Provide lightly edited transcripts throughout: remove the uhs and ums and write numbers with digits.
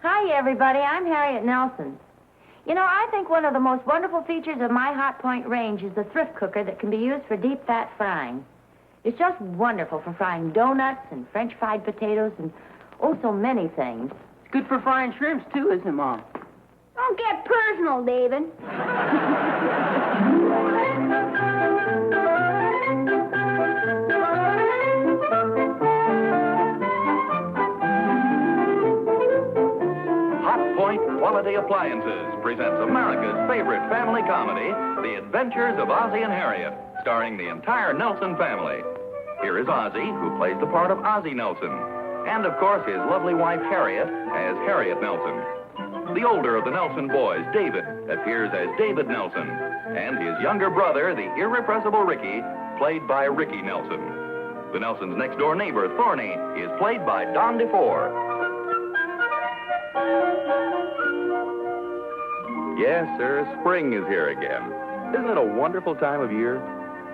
Hi, everybody. I'm Harriet Nelson. You know, I think one of the most wonderful features of my Hot Point range is the thrift cooker that can be used for deep fat frying. It's just wonderful for frying donuts and French fried potatoes and, so many things. It's good for frying shrimps, too, isn't it, Mom? Don't get personal, David. Hot Point Quality Appliances presents America's favorite family comedy, The Adventures of Ozzie and Harriet, starring the entire Nelson family. Here is Ozzie, who plays the part of Ozzie Nelson, and, of course, his lovely wife, Harriet, as Harriet Nelson. The older of the Nelson boys, David, appears as David Nelson, and his younger brother, the irrepressible Ricky, played by Ricky Nelson. The Nelsons' next-door neighbor, Thorny, is played by Don DeFore. Yes, sir, spring is here again. Isn't it a wonderful time of year?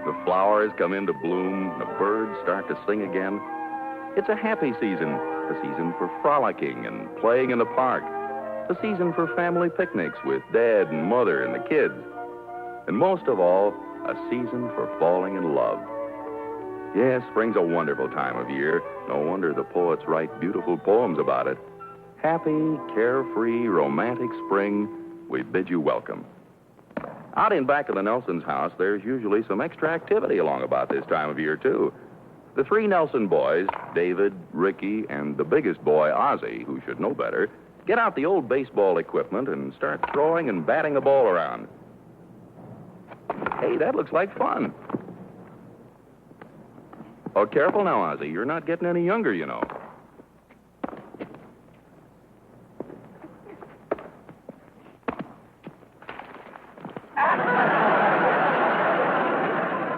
The flowers come into bloom, the birds start to sing again. It's a happy season, a season for frolicking and playing in the park, a season for family picnics with Dad and Mother and the kids, and most of all, a season for falling in love. Yes, spring's a wonderful time of year. No wonder the poets write beautiful poems about it. Happy, carefree, romantic spring, we bid you welcome. Out in back of the Nelsons' house, there's usually some extra activity along about this time of year, too. The three Nelson boys, David, Ricky, and the biggest boy, Ozzie, who should know better, get out the old baseball equipment and start throwing and batting the ball around. Hey, that looks like fun. Oh, careful now, Ozzie. You're not getting any younger, you know.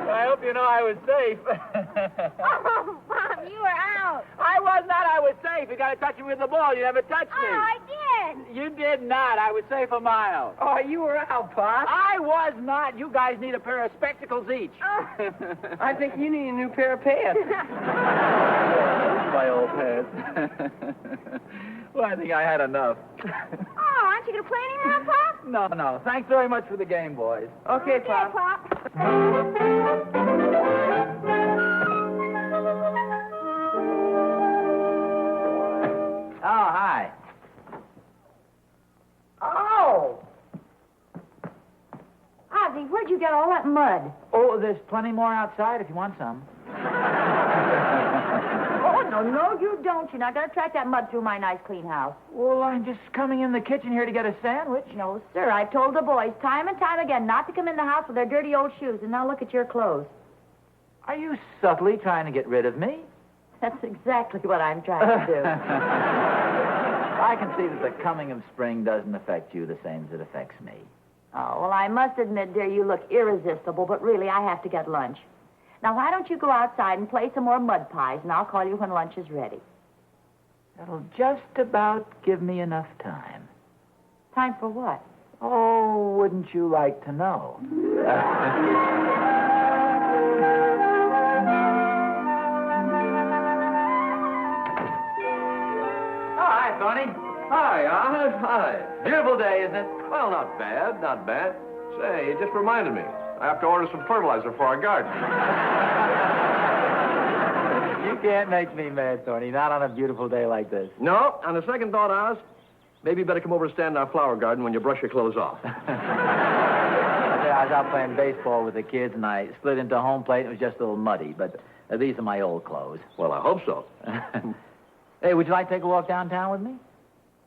I hope you know I was safe. Oh, Bob, you were out. I was not. I was safe. You got to touch me with the ball. You never touched me. Oh, I did. You did not. I was safe a mile. Oh, you were out, Pop. I was not. You guys need a pair of spectacles each. Oh. I think you need a new pair of pants. My old pants. Well, I think I had enough. Oh, aren't you going to play any now, Pop? No. Thanks very much for the game, boys. Okay, Pop. Pop. Oh, hi. Oh! Ozzie, where'd you get all that mud? Oh, there's plenty more outside if you want some. Oh, no, you don't. You're not going to track that mud through my nice, clean house. Well, I'm just coming in the kitchen here to get a sandwich. No, sir. I've told the boys time and time again not to come in the house with their dirty old shoes, and now look at your clothes. Are you subtly trying to get rid of me? That's exactly what I'm trying to do. I can see that the coming of spring doesn't affect you the same as it affects me. Oh, well, I must admit, dear, you look irresistible, but really, I have to get lunch. Now, why don't you go outside and play some more mud pies, and I'll call you when lunch is ready. That'll just about give me enough time. Time for what? Oh, wouldn't you like to know? Hi, Tony. Hi, Olive. Hi. Beautiful day, isn't it? Well, not bad, not bad. Say, it just reminded me. I have to order some fertilizer for our garden. You can't make me mad, Tony. Not on a beautiful day like this. No, on the second thought, Oz, maybe you better come over and stand in our flower garden when you brush your clothes off. I was out playing baseball with the kids, and I slid into home plate. It was just a little muddy, but these are my old clothes. Well, I hope so. Hey, would you like to take a walk downtown with me?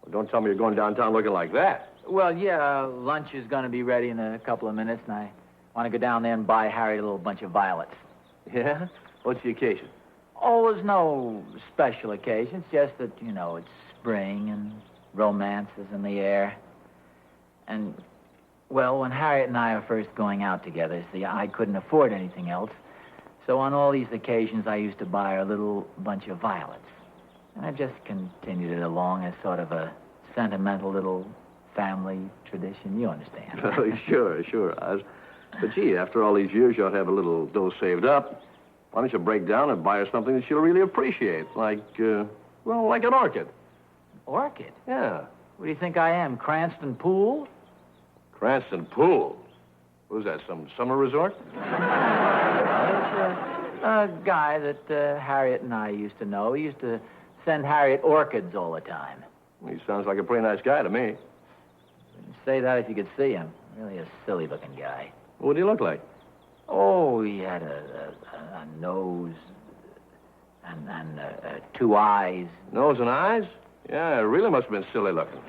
Well, don't tell me you're going downtown looking like that. Well, yeah, lunch is going to be ready in a couple of minutes, and I want to go down there and buy Harriet a little bunch of violets. Yeah? What's the occasion? Oh, there's no special occasion. It's just that, you know, it's spring and romance is in the air. And, well, when Harriet and I are first going out together, see, I couldn't afford anything else. So on all these occasions, I used to buy her a little bunch of violets. And I've just continued it along as sort of a sentimental little family tradition. You understand. Oh, sure, Oz. But, gee, after all these years, you ought to have a little dough saved up. Why don't you break down and buy her something that she'll really appreciate, like an orchid? Orchid? Yeah. What do you think I am, Cranston Pool? Cranston Pool. Who's that, some summer resort? A guy that Harriet and I used to know. He used to send Harriet orchids all the time. He sounds like a pretty nice guy to me. You'd say that if you could see him. Really a silly-looking guy. What do you look like? Oh, he had a nose and 2 eyes. Nose and eyes? Yeah, it really must have been silly looking.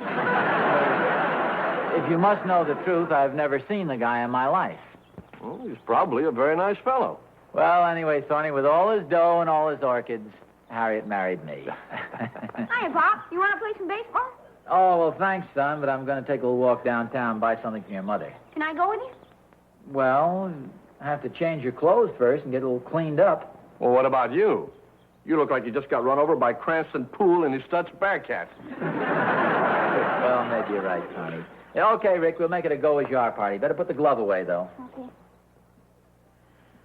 If you must know the truth, I've never seen the guy in my life. Well, he's probably a very nice fellow. Well, anyway, Thorny, with all his dough and all his orchids, Harriet married me. Hiya, Pop. You want to play some baseball? Oh, well, thanks, son, but I'm going to take a little walk downtown and buy something for your mother. Can I go with you? Well, I have to change your clothes first and get a little cleaned up. Well, what about you? You look like you just got run over by Cranston Pool and his Stutz Bearcat. Well, maybe you're right, Tony. Yeah, okay, Rick, we'll make it a go-as-you-are party. Better put the glove away, though. Okay.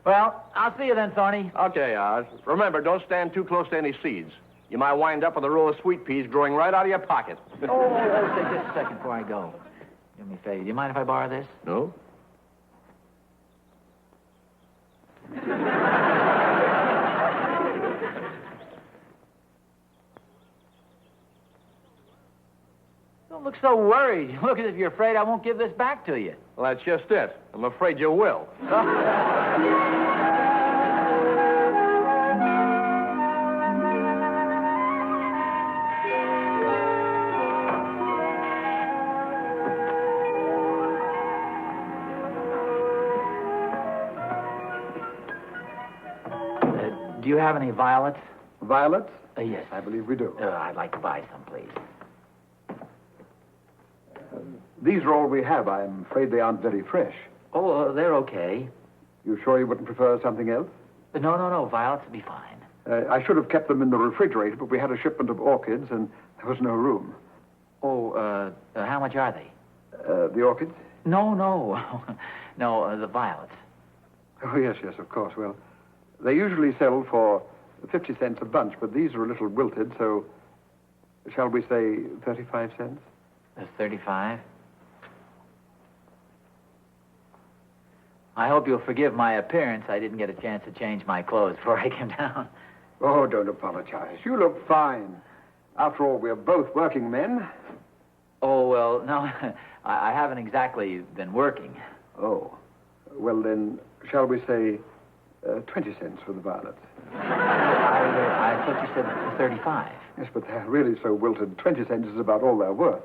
Well, I'll see you then, Thorny. Okay, Oz. Remember, don't stand too close to any seeds. You might wind up with a row of sweet peas growing right out of your pocket. Say, just a second before I go. Do me a favor. Do you mind if I borrow this? No? Don't look so worried. You look as if you're afraid I won't give this back to you. Well, that's just it. I'm afraid you will. Do you have any violets? Violets? Yes. I believe we do. I'd like to buy some, please. These are all we have. I'm afraid they aren't very fresh. Oh, they're okay. You sure you wouldn't prefer something else? No. Violets would be fine. I should have kept them in the refrigerator, but we had a shipment of orchids, and there was no room. Oh, how much are they? The orchids? No. No, the violets. Oh, yes, of course. Well, they usually sell for 50 cents a bunch, but these are a little wilted, so shall we say 35 cents? 35? I hope you'll forgive my appearance. I didn't get a chance to change my clothes before I came down. Oh, don't apologize. You look fine. After all, we're both working men. Oh, well, no, I haven't exactly been working. Oh. Well, then, shall we say 20 cents for the violets? I thought you said 35. Yes, but they're really so wilted. 20 cents is about all they're worth.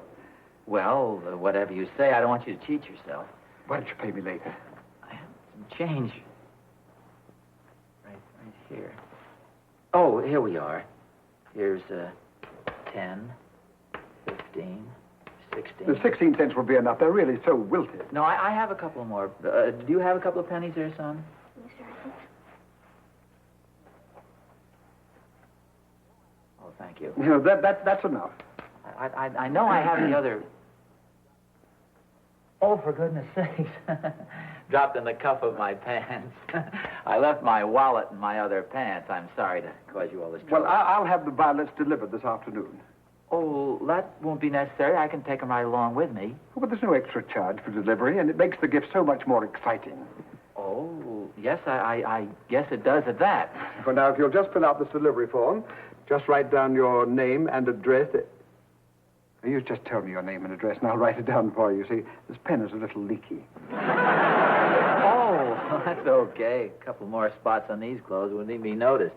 Well, whatever you say, I don't want you to cheat yourself. Why don't you pay me later? I have some change. Right here. Oh, here we are. Here's 10, 15, 16. The 16 cents will be enough. They're really so wilted. No, I have a couple more. Do you have a couple of pennies there, son? Yes, sir, I think so. Oh, thank you. You know, that's enough. I know I have the other... Oh, for goodness sakes. Dropped in the cuff of my pants. I left my wallet in my other pants. I'm sorry to cause you all this trouble. Well, I'll have the violets delivered this afternoon. Oh, that won't be necessary. I can take them right along with me. Oh, but there's no extra charge for delivery, and it makes the gift so much more exciting. Oh, yes, I guess it does at that. For now, if you'll just fill out this delivery form, just write down your name and address. You just tell me your name and address, and I'll write it down for you. See, this pen is a little leaky. Oh, that's okay. A couple more spots on these clothes wouldn't even be noticed.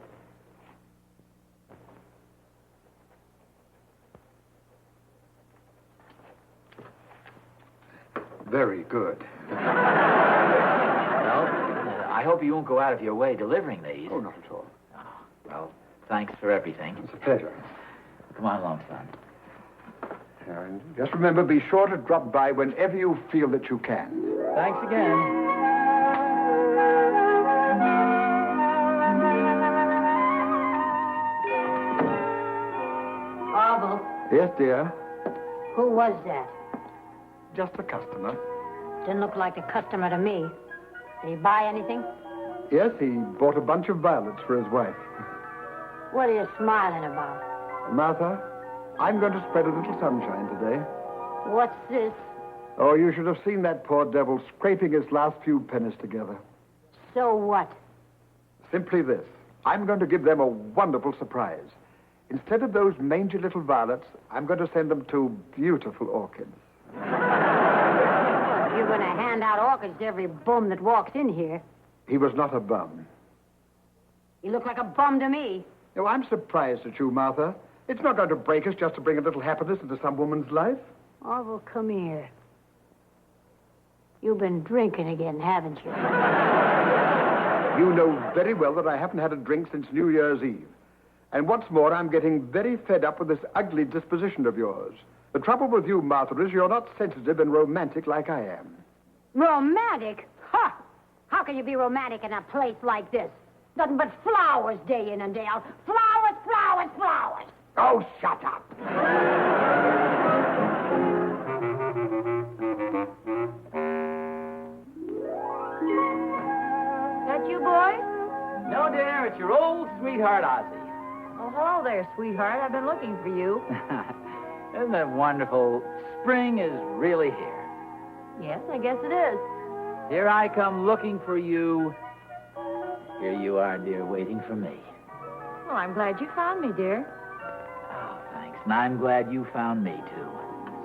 Very good. Well, I hope you won't go out of your way delivering these. Oh, not at all. Oh, well, thanks for everything. It's a pleasure. Come on along, son. And just remember, be sure to drop by whenever you feel that you can. Thanks again. Orville, Yes, dear. who was that? Just a customer. Didn't look like a customer to me. Did he buy anything? Yes, he bought a bunch of violets for his wife. What are you smiling about? Martha, I'm going to spread a little sunshine today. What's this? Oh, you should have seen that poor devil scraping his last few pennies together. So what? Simply this. I'm going to give them a wonderful surprise. Instead of those mangy little violets, I'm going to send them two beautiful orchids. You're going to hand out orchids to every bum that walks in here. He was not a bum. You look like a bum to me. Oh, I'm surprised at you, Martha. It's not going to break us just to bring a little happiness into some woman's life. Oh, well, come here. You've been drinking again, haven't you? You know very well that I haven't had a drink since New Year's Eve. And what's more, I'm getting very fed up with this ugly disposition of yours. The trouble with you, Martha, is you're not sensitive and romantic like I am. Romantic? Ha! How can you be romantic in a place like this? Nothing but flowers day in and day out. Flowers, flowers, flowers. Oh, shut up. That you, boy? No, dear, it's your old sweetheart, Ozzie. Oh, hello there, sweetheart. I've been looking for you. Isn't it wonderful? Spring is really here. Yes, I guess it is. Here I come looking for you. Here you are, dear, waiting for me. Well, I'm glad you found me, dear. Oh, thanks. And I'm glad you found me, too.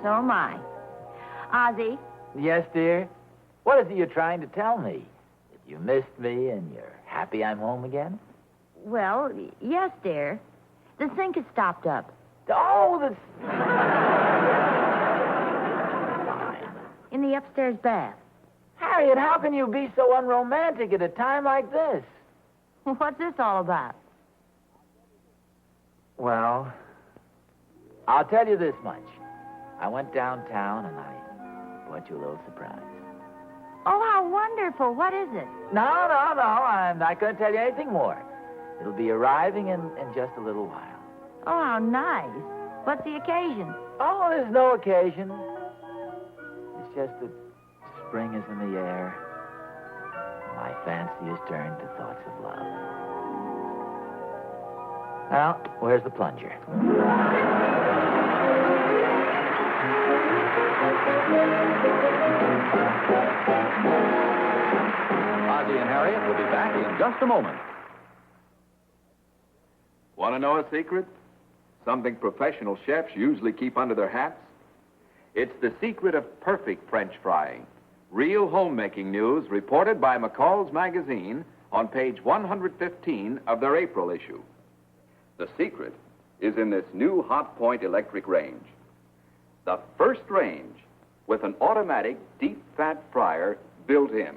So am I. Ozzie, Yes, dear? What is it you're trying to tell me? That you missed me and you're happy I'm home again? well, yes, dear. The sink is stopped up. Oh, that's... Fine. In the upstairs bath. Harriet, how can you be so unromantic at a time like this? What's this all about? Well, I'll tell you this much. I went downtown and I bought you a little surprise. Oh, how wonderful. What is it? No. I'm not going to tell you anything more. It'll be arriving in just a little while. Oh, how nice. What's the occasion? Oh, there's no occasion. It's just that spring is in the air. My fancy is turned to thoughts of love. Well, where's the plunger? Ozzie and Harriet will be back in just a moment. Want to know a secret? Something professional chefs usually keep under their hats? It's the secret of perfect French frying. Real homemaking news reported by McCall's Magazine on page 115 of their April issue. The secret is in this new Hot Point electric range. The first range with an automatic deep fat fryer built in.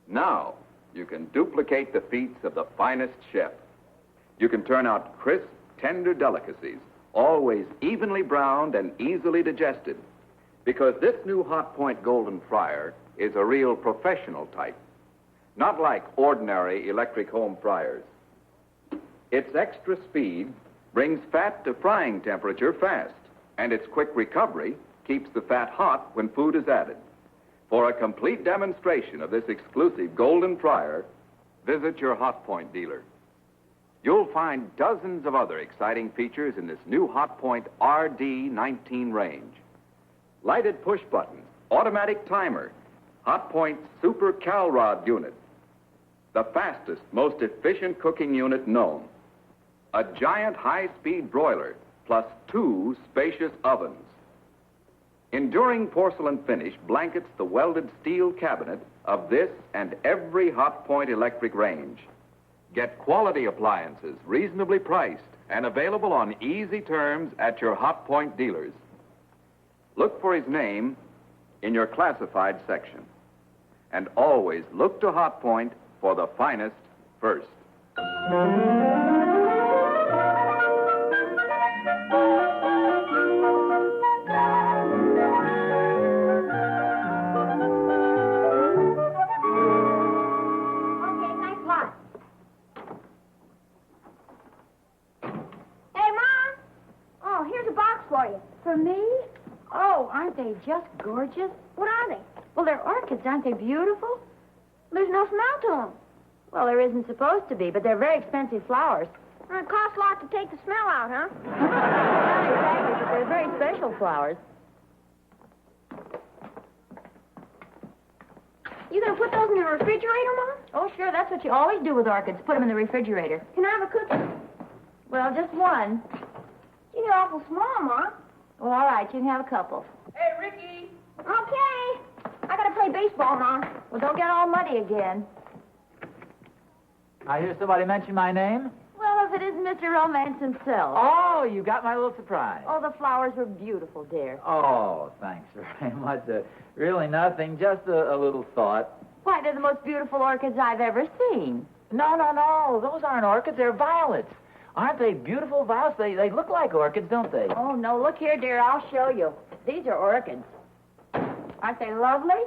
Now you can duplicate the feats of the finest chef. You can turn out crisp, tender delicacies, always evenly browned and easily digested. Because this new Hot Point Golden Fryer is a real professional type. Not like ordinary electric home fryers. Its extra speed brings fat to frying temperature fast, and its quick recovery keeps the fat hot when food is added. For a complete demonstration of this exclusive Golden Fryer, visit your Hot Point dealer. You'll find dozens of other exciting features in this new Hot Point RD19 range. Lighted push button, automatic timer, Hot Point Super Cal Rod unit, the fastest, most efficient cooking unit known, a giant high-speed broiler, plus 2 spacious ovens. Enduring porcelain finish blankets the welded steel cabinet of this and every Hot Point electric range. Get quality appliances reasonably priced and available on easy terms at your Hot Point dealers. Look for his name in your classified section. And always look to Hot Point for the finest first. Okay, thanks a lot. Hey, Mom. Oh, here's a box for you. For me? Oh, aren't they just gorgeous? What are they? Well, they're orchids. Aren't they beautiful? There's no smell to them. Well, there isn't supposed to be, but they're very expensive flowers. It costs a lot to take the smell out, huh? Not exactly. exactly, but they're very special flowers. You gonna put those in the refrigerator, Mom? Oh, sure, that's what you always do with orchids. Put them in the refrigerator. Can I have a cookie? Well, just one. Gee, they're awful small, Mom. Well, all right, you can have a couple. Hey, Ricky. Okay. I gotta play baseball, Mom. Well, don't get all muddy again. I hear somebody mention my name. Well, if it isn't Mr. Romance himself. Oh, you got my little surprise. Oh, the flowers were beautiful, dear. Oh, thanks very much. Really nothing, just a little thought. Why, they're the most beautiful orchids I've ever seen. No. Those aren't orchids. They're violets. Aren't they beautiful violets? They look like orchids, don't they? Oh, no, look here, dear, I'll show you. These are orchids. Aren't they lovely?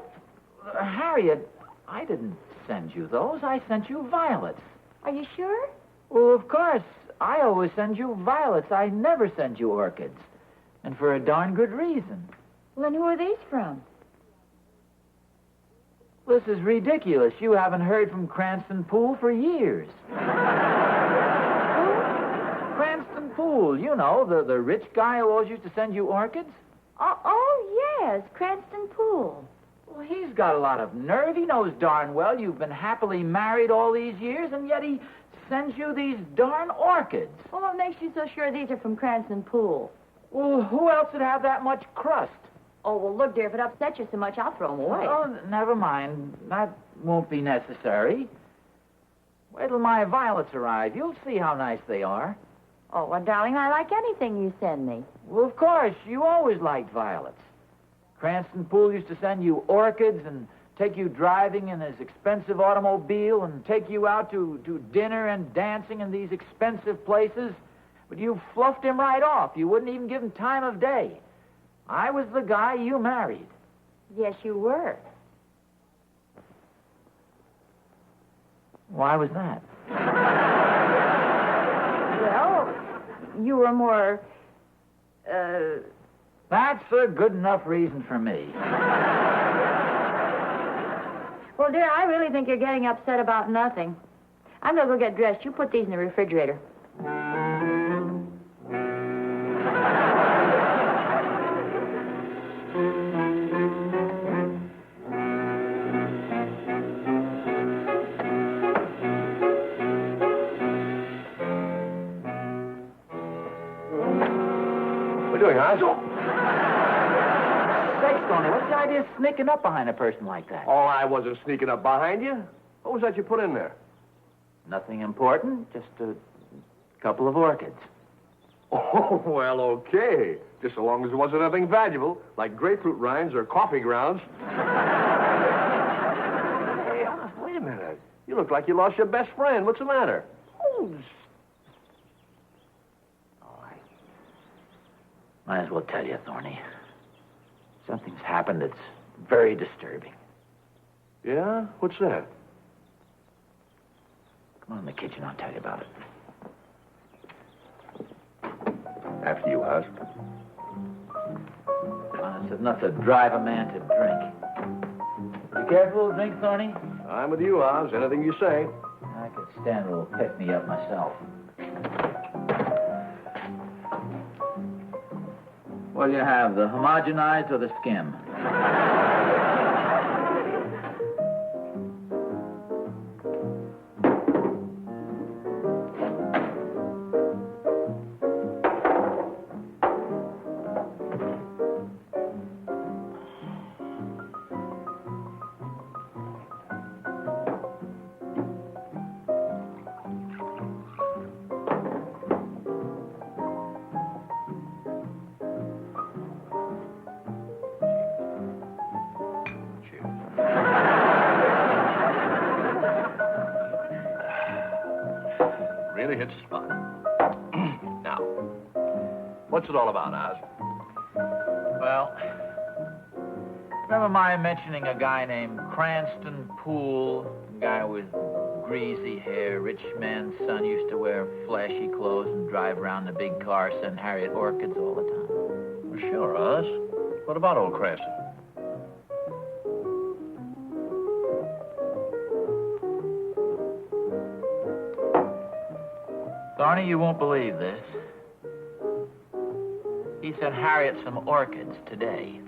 Harriet, I didn't send you those. I sent you violets. Are you sure? Well, of course. I always send you violets. I never send you orchids. And for a darn good reason. Well, then who are these from? This is ridiculous. You haven't heard from Cranston Poole for years. Cranston Poole, you know, the rich guy who always used to send you orchids. Oh, yes, Cranston Poole. Well, he's got a lot of nerve. He knows darn well you've been happily married all these years, and yet he sends you these darn orchids. Well, what makes you so sure these are from Cranston Poole? Well, who else would have that much crust? Oh, well, look, dear, if it upsets you so much, I'll throw them away. Oh, never mind. That won't be necessary. Wait till my violets arrive. You'll see how nice they are. Oh, well, darling, I like anything you send me. Well, of course. You always liked violets. Cranston Poole used to send you orchids and take you driving in his expensive automobile and take you out to dinner and dancing in these expensive places. But you fluffed him right off. You wouldn't even give him time of day. I was the guy you married. Yes, you were. Why was that? Well, you were more, That's a good enough reason for me. Well, dear, I really think you're getting upset about nothing. I'm going to go get dressed. You put these in the refrigerator. What are you doing, Oz? Sakes, Tony, what's the idea of sneaking up behind a person like that? Oh, I wasn't sneaking up behind you. What was that you put in there? Nothing important, just a couple of orchids. Oh, well, okay. Just so long as it wasn't anything valuable, like grapefruit rinds or coffee grounds. Hey, Oz, wait a minute. You look like you lost your best friend. What's the matter? Oh, Might as well tell you, Thorny. Something's happened that's very disturbing. yeah? What's that? Come on in the kitchen, I'll tell you about it. After you, Oz. It's enough to drive a man to drink. You care for a little drink, Thorny? I'm with you, Oz. Anything you say. I could stand a little pick-me-up myself. What'll you have, the homogenized or the skim? Really hits the spot. Now, what's it all about, Oz? Well, remember my mentioning a guy named Cranston Poole? A guy with greasy hair, rich man's son, used to wear flashy clothes and drive around in a big car, send Harriet orchids all the time. Well, sure, Oz. What about old Cranston? Thorny, you won't believe this. He sent Harriet some orchids today.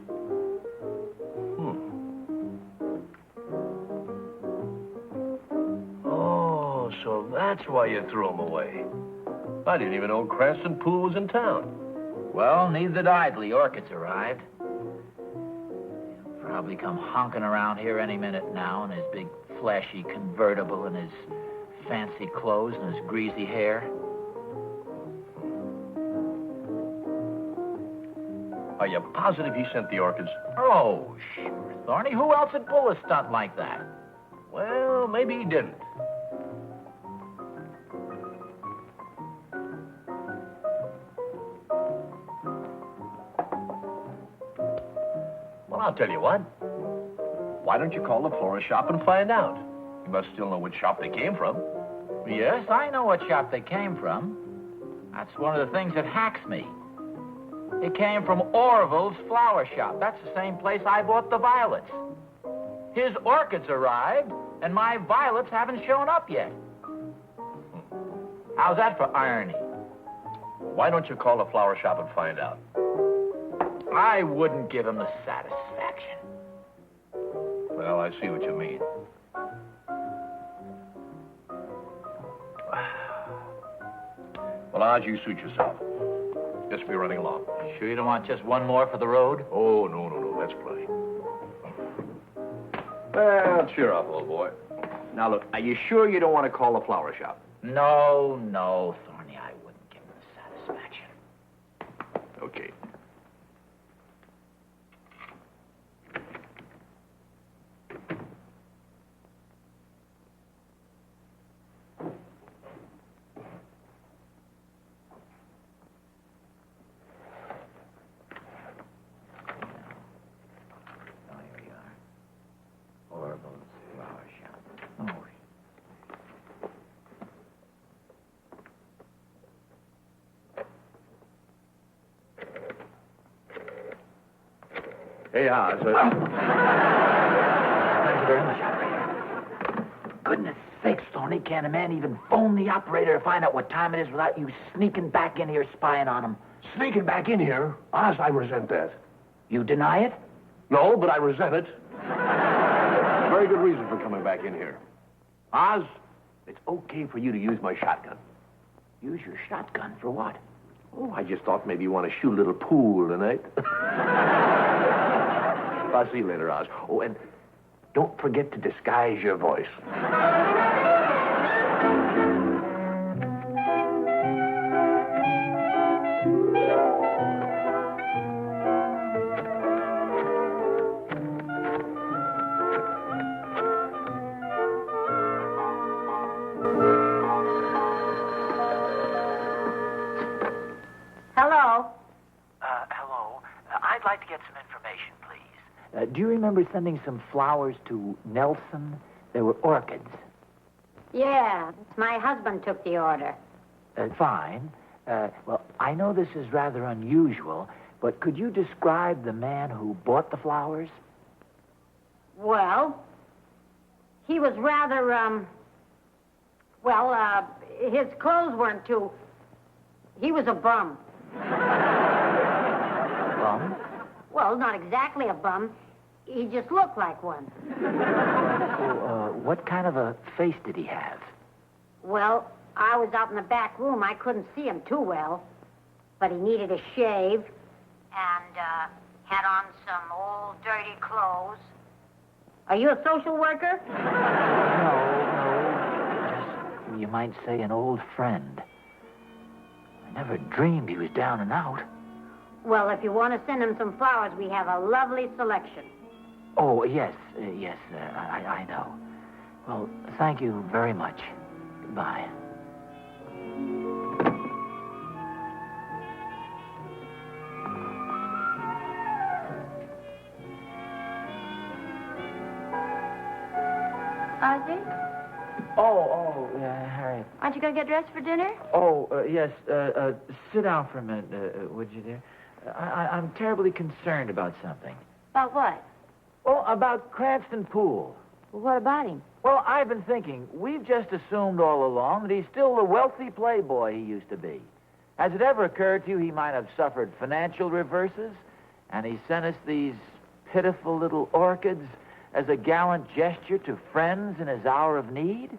Oh, so that's why you threw them away. I didn't even know Cranston Poole was in town. Well, neither did I till the orchids arrived. He'll probably come honking around here any minute now in his big flashy convertible and his fancy clothes and his greasy hair. Are you positive he sent the orchids? Oh, sure, Thorny. Who else would pull a stunt like that? Well, maybe he didn't. Well, I'll tell you what. Why don't you call the florist shop and find out? You must still know which shop they came from. Yes, I know what shop they came from. That's one of the things that hacks me. It came from Orville's flower shop. That's the same place I bought the violets. His orchids arrived, and my violets haven't shown up yet. How's that for irony? Why don't you call the flower shop and find out? I wouldn't give him the satisfaction. Well, I see what you mean. Well, Oz, you suit yourself. Just be running along. Sure you don't want just one more for the road? Oh, no. That's plenty. Well, cheer up, old boy. Now, look, are you sure you don't want to call the flower shop? No, Thorny, I wouldn't give him the satisfaction. Okay. Oh, here we are. Orville's flower shop. Oh, Hey, Oz. thank you very much, operator. Goodness sakes, Thorny, can't a man even phone the operator to find out what time it is without you sneaking back in here spying on him? Sneaking back in here? Oz, I resent that. You deny it? No, but I resent it. Very good reason for coming back in here. Oz, it's okay for you to use my shotgun. Use your shotgun for what? Oh, I just thought maybe you want to shoot a little pool tonight. I'll see you later, Oz. Oh, and don't forget to disguise your voice. Hello. Hello. I'd like to get some information, please. Do you remember sending some flowers to Nelson? They were orchids. Yeah, my husband took the order. Fine. Well, I know this is rather unusual, but could you describe the man who bought the flowers? Well, he was rather, his clothes weren't too... He was a bum. Bum? Well, not exactly a bum. He just looked like one. What kind of a face did he have? Well, I was out in the back room. I couldn't see him too well. But he needed a shave and had on some old dirty clothes. Are you a social worker? No. Just, you might say, an old friend. I never dreamed he was down and out. Well, if you want to send him some flowers, we have a lovely selection. Oh, yes, I know. Well, thank you very much. Goodbye. Ozzie, Harriet. aren't you going to get dressed for dinner? Yes. Sit down for a minute, would you, dear? I'm terribly concerned about something. About what? Well, about Cranston Poole. Well, what about him? Well, I've been thinking, we've just assumed all along that he's still the wealthy playboy he used to be. Has it ever occurred to you he might have suffered financial reverses, and he sent us these pitiful little orchids as a gallant gesture to friends in his hour of need?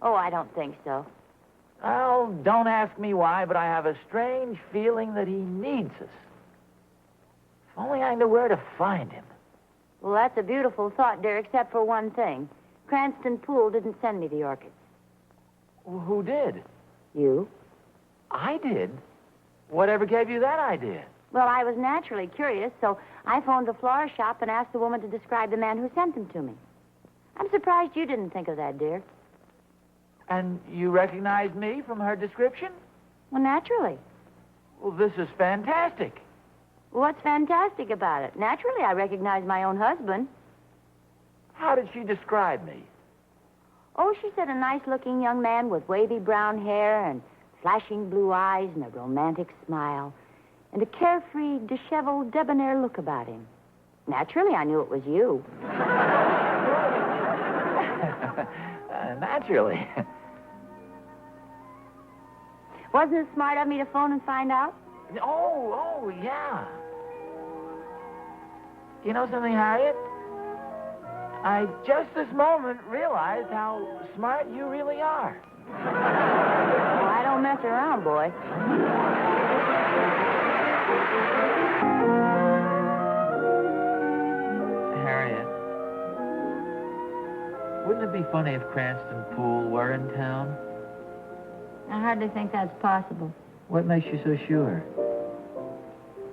Oh, I don't think so. Well, don't ask me why, but I have a strange feeling that he needs us. If only I knew where to find him. Well, that's a beautiful thought, dear, except for one thing. Cranston Poole didn't send me the orchids. Well, who did? You? I did? Whatever gave you that idea? Well, I was naturally curious, so I phoned the florist shop and asked the woman to describe the man who sent them to me. I'm surprised you didn't think of that, dear. And you recognized me from her description? Well, naturally. Well, this is fantastic. What's fantastic about it? Naturally, I recognize my own husband. How did she describe me? Oh, she said a nice-looking young man with wavy brown hair and flashing blue eyes and a romantic smile and a carefree, disheveled, debonair look about him. Naturally, I knew it was you. Naturally. Wasn't it smart of me to phone and find out? Oh, yeah. You know something, Harriet? I just this moment realized how smart you really are. Oh, I don't mess around, boy. Harriet, wouldn't it be funny if Cranston Poole were in town? I hardly think that's possible. What makes you so sure?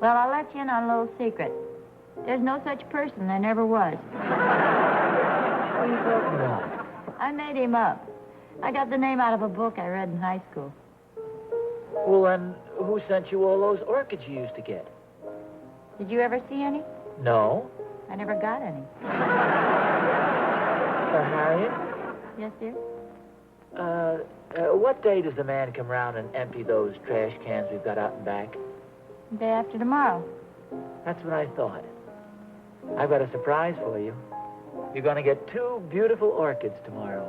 Well, I'll let you in on a little secret. There's no such person. There never was. What are you talking about? I made him up. I got the name out of a book I read in high school. Well, then, who sent you all those orchids you used to get? Did you ever see any? No. I never got any. Harriet? Yes, dear? What day does the man come round and empty those trash cans we've got out and back? Day after tomorrow. That's what I thought. I've got a surprise for you. You're going to get 2 beautiful orchids tomorrow.